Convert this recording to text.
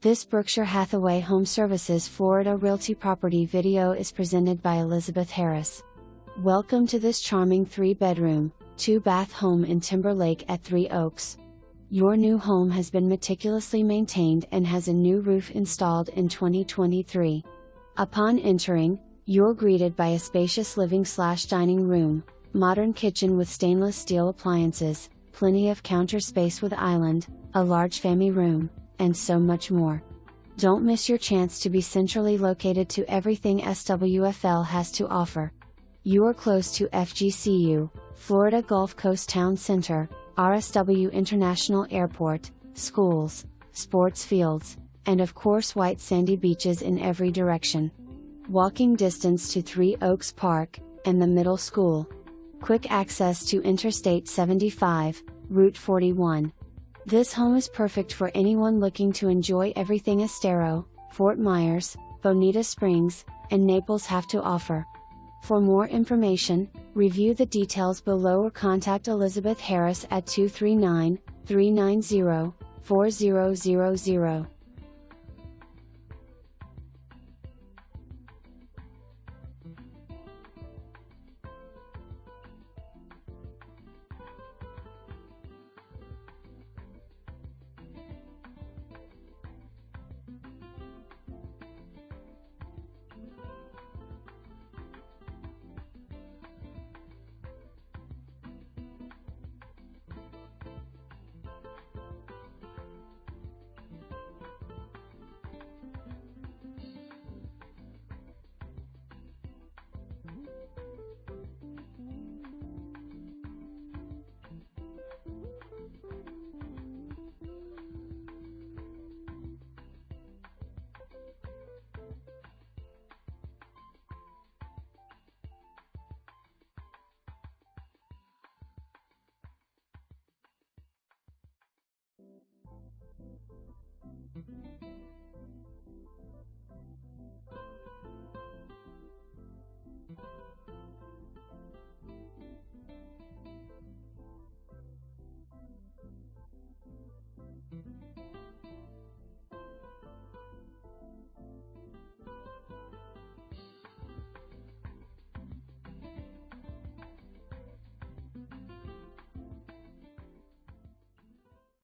This Berkshire Hathaway HomeServices Florida Realty property video is presented by Elizabeth Harris. Welcome to this charming 3-bedroom, 2-bath home in Timberlake at Three Oaks. Your new home has been meticulously maintained and has a new roof installed in 2023. Upon entering, you're greeted by a spacious living/dining room, modern kitchen with stainless steel appliances, plenty of counter space with island, a large family room, and so much more. Don't miss your chance to be centrally located to everything SWFL has to offer. You are close to FGCU, Florida Gulf Coast Town Center, RSW International Airport, schools, sports fields, and of course white sandy beaches in every direction. Walking distance to Three Oaks Park, and the middle school. Quick access to Interstate 75, Route 41. This home is perfect for anyone looking to enjoy everything Estero, Fort Myers, Bonita Springs, and Naples have to offer. For more information, review the details below or contact Elizabeth Harris at 239-390-4000.